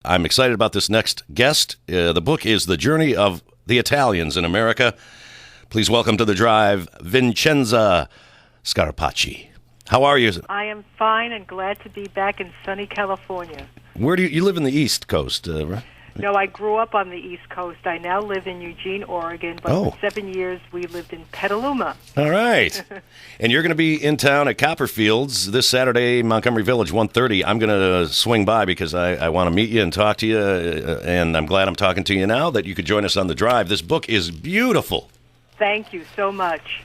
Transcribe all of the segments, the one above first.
I'm excited about this next guest. The book is The Journey of the Italians in America. Please welcome to the drive, Vincenza Scarpaci. How are you? I am fine and glad to be back in sunny California. Where do you live in the East Coast? Right? No, I grew up on the East Coast. I now live in Eugene, Oregon, but for 7 years we lived in Petaluma. All right. And you're going to be in town at Copperfields this Saturday, Montgomery Village, 1:30. I'm going to swing by because I want to meet you and talk to you, and I'm glad I'm talking to you now that you could join us on the drive. This book is beautiful. Thank you so much.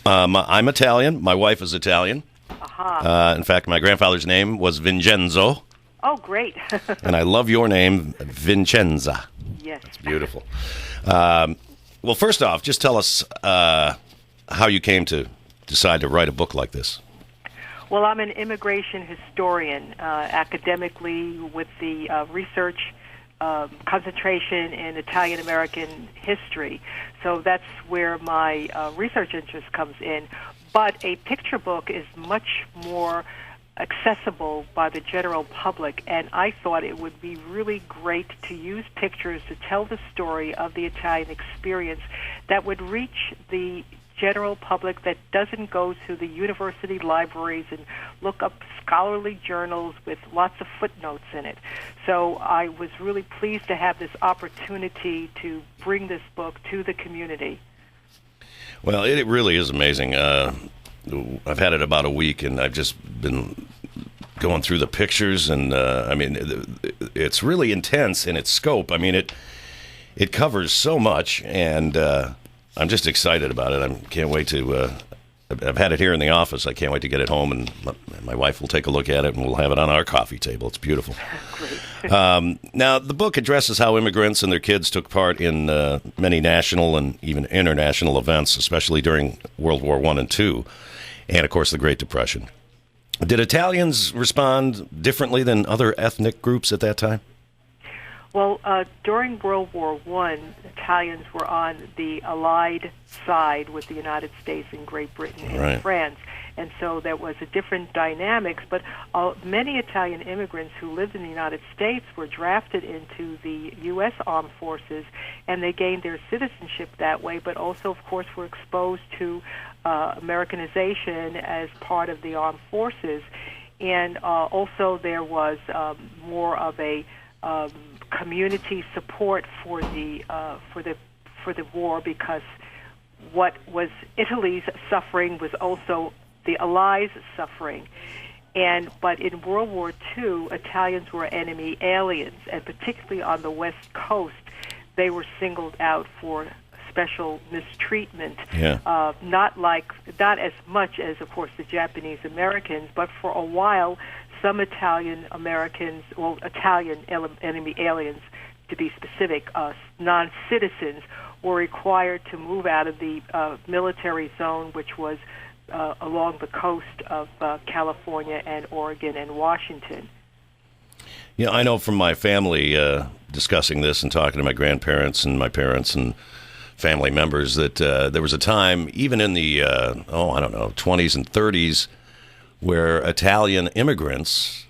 I'm Italian. My wife is Italian. In fact, my grandfather's name was Vincenzo. Oh, great. And I love your name, Vincenza. Yes. That's beautiful. Well, first off, just tell us how you came to decide to write a book like this. Well, I'm an immigration historian, academically with the research concentration in Italian-American history. So that's where my research interest comes in. But a picture book is much more accessible by the general public, and I thought it would be really great to use pictures to tell the story of the Italian experience that would reach the general public that doesn't go to the university libraries and look up scholarly journals with lots of footnotes in it. So I was really pleased to have this opportunity to bring this book to the community. Well, it really is amazing. I've had it about a week, and I've just been going through the pictures, and I mean, it's really intense in its scope. I mean, it covers so much, and I'm just excited about it. I can't wait to. I've had it here in the office. I can't wait to get it home, and my wife will take a look at it, and we'll have it on our coffee table. It's beautiful. Now, the book addresses how immigrants and their kids took part in many national and even international events, especially during World War I and II, and, of course, the Great Depression. Did Italians respond differently than other ethnic groups at that time? Well, during World War I, Italians were on the Allied side with the United States and Great Britain and France. And so there was a different dynamics, but many Italian immigrants who lived in the United States were drafted into the U.S. Armed Forces, and they gained their citizenship that way, but also, of course, were exposed to Americanization as part of the armed forces. And also there was more of a community support for the war, because what was Italy's suffering was also the Allies' suffering. But in World War II, Italians were enemy aliens, and particularly on the West Coast, they were singled out for special mistreatment. Not as much as, of course, the Japanese Americans, but for a while, some Italian Americans, well, Italian enemy aliens, to be specific, non-citizens, were required to move out of the military zone, which was along the coast of California and Oregon and Washington. Yeah, I know from my family discussing this and talking to my grandparents and my parents and family members that there was a time, even in the, 20s and 30s, where Italian immigrants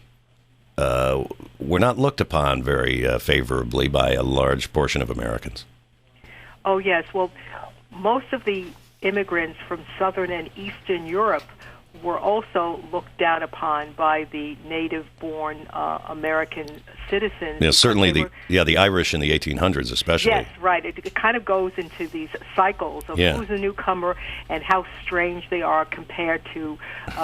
were not looked upon very favorably by a large portion of Americans. Oh, yes. Well, most of the immigrants from Southern and Eastern Europe were also looked down upon by the native-born American citizens. Yeah, certainly the Irish in the 1800s especially. Yes, right. It kind of goes into these cycles of who's a newcomer and how strange they are compared to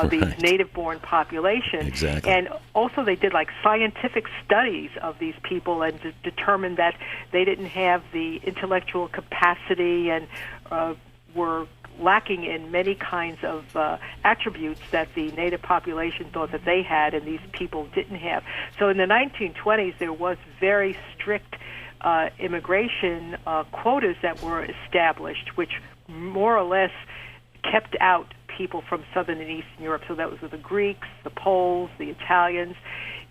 the native-born population. Exactly. And also they did like scientific studies of these people and determined that they didn't have the intellectual capacity and were lacking in many kinds of attributes that the native population thought that they had and these people didn't have. So in the 1920s, there was very strict immigration quotas that were established, which more or less kept out people from Southern and Eastern Europe. So that was with the Greeks, the Poles, the Italians,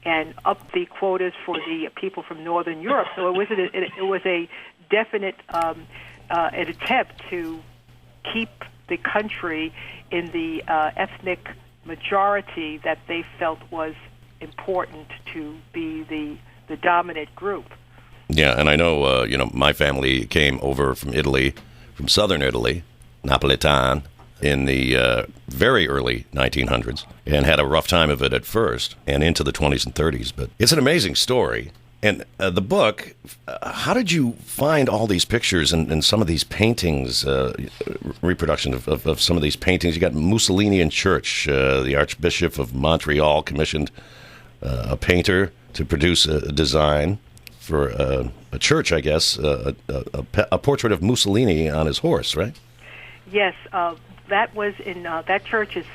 and up the quotas for the people from Northern Europe. So it was a definite an attempt to keep the country in the ethnic majority that they felt was important to be the the dominant group. Yeah, and I know, my family came over from Italy, from southern Italy, Napolitan, in the very early 1900s, and had a rough time of it at first, and into the 20s and 30s. But it's an amazing story. And the book, how did you find all these pictures and some of these paintings, reproduction of some of these paintings? You got Mussolini in church. The Archbishop of Montreal commissioned a painter to produce a design for a church, I guess, a portrait of Mussolini on his horse, right? Yes, that was in that church is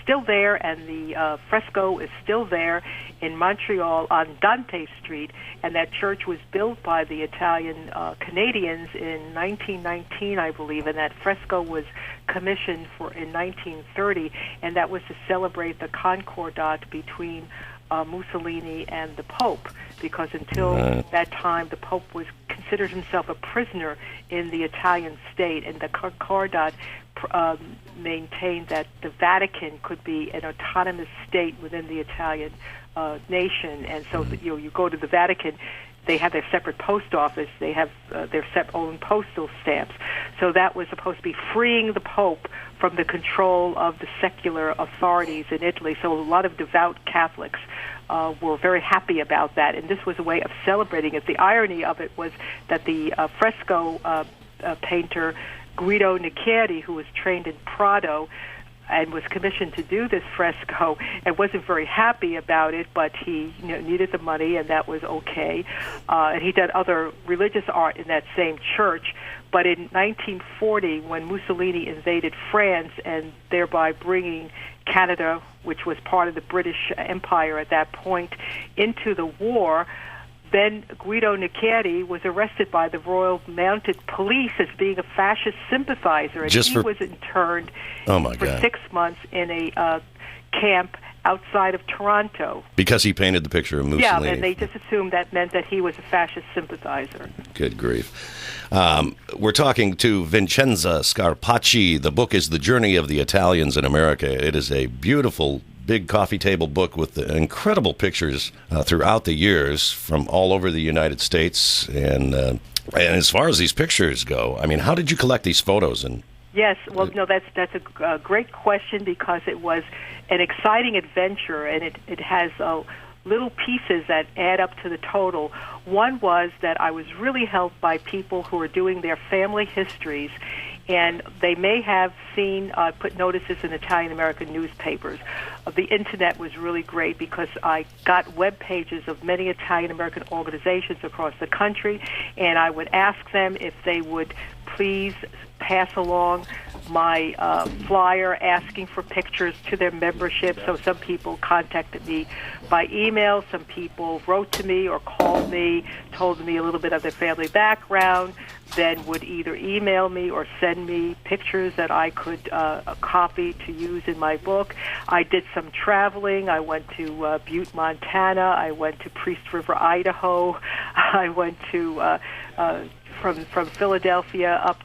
still there, and the fresco is still there in Montreal on Dante Street, and that church was built by the Italian Canadians in 1919, I believe, and that fresco was commissioned in 1930, and that was to celebrate the concordat between Mussolini and the Pope, because until that time the Pope considered himself a prisoner in the Italian state, and the Concordat maintained that the Vatican could be an autonomous state within the Italian nation. And so you go to the Vatican, they have their separate post office, they have their own postal stamps. So that was supposed to be freeing the Pope from the control of the secular authorities in Italy. So a lot of devout Catholics were very happy about that, and this was a way of celebrating it. The irony of it was that the fresco painter Guido Nicchieri, who was trained in Prado and was commissioned to do this fresco, and wasn't very happy about it, but he needed the money, and that was okay. And he did other religious art in that same church. But in 1940, when Mussolini invaded France, and thereby bringing Canada, which was part of the British Empire at that point, into the war, then Guido Nicchieri was arrested by the Royal Mounted Police as being a fascist sympathizer, and he was interned for 6 months in a camp outside of Toronto. Because he painted the picture of Mussolini. Yeah, and they just assumed that meant that he was a fascist sympathizer. Good grief. We're talking to Vincenza Scarpaci. The book is The Journey of the Italians in America. It is a beautiful, big coffee table book with incredible pictures throughout the years from all over the United States. And as far as these pictures go, I mean, how did you collect these photos? Yes, well, no, that's a great question, because it was an exciting adventure, and it has little pieces that add up to the total. One was that I was really helped by people who were doing their family histories, and they may have seen, put notices in Italian-American newspapers. The Internet was really great, because I got web pages of many Italian-American organizations across the country, and I would ask them if they would please pass along my flyer asking for pictures to their membership. So some people contacted me by email, some people wrote to me or called me, told me a little bit of their family background, then would either email me or send me pictures that I could copy to use in my book. I did some traveling. I went to Butte, Montana. I went to Priest River, Idaho. I went to from Philadelphia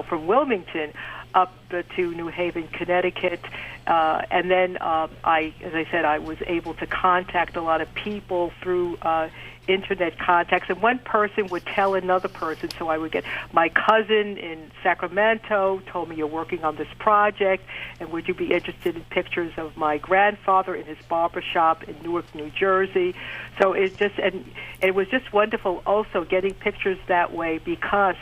from Wilmington up to New Haven, Connecticut. And then as I said, I was able to contact a lot of people through Internet contacts, and one person would tell another person. So I would get my cousin in Sacramento told me, you're working on this project, and would you be interested in pictures of my grandfather in his barber shop in Newark, New Jersey? So it was just wonderful also getting pictures that way, because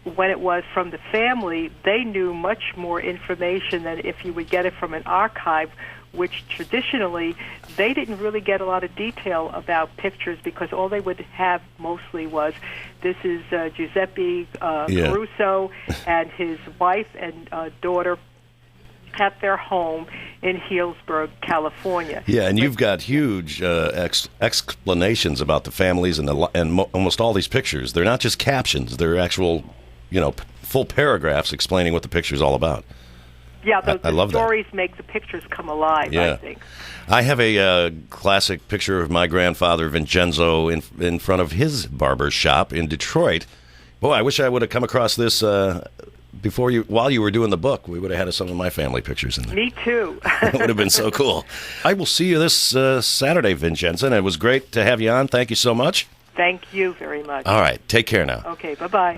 when it was from the family, they knew much more information than if you would get it from an archive, which traditionally they didn't really get a lot of detail about pictures, because all they would have mostly was, this is Giuseppe Caruso and his wife and daughter at their home in Healdsburg, California. Yeah, and you've got huge explanations about the families and almost all these pictures. They're not just captions; they're actual, full paragraphs explaining what the picture's all about. Yeah, I love stories make the pictures come alive, yeah. I think. I have a classic picture of my grandfather, Vincenzo, in front of his barber shop in Detroit. Boy, I wish I would have come across this while you were doing the book, we would have had some of my family pictures in there. Me too. It would have been so cool. I will see you this Saturday, Vincenza, and it was great to have you on. Thank you so much. Thank you very much. All right. Take care now. Okay. Bye-bye.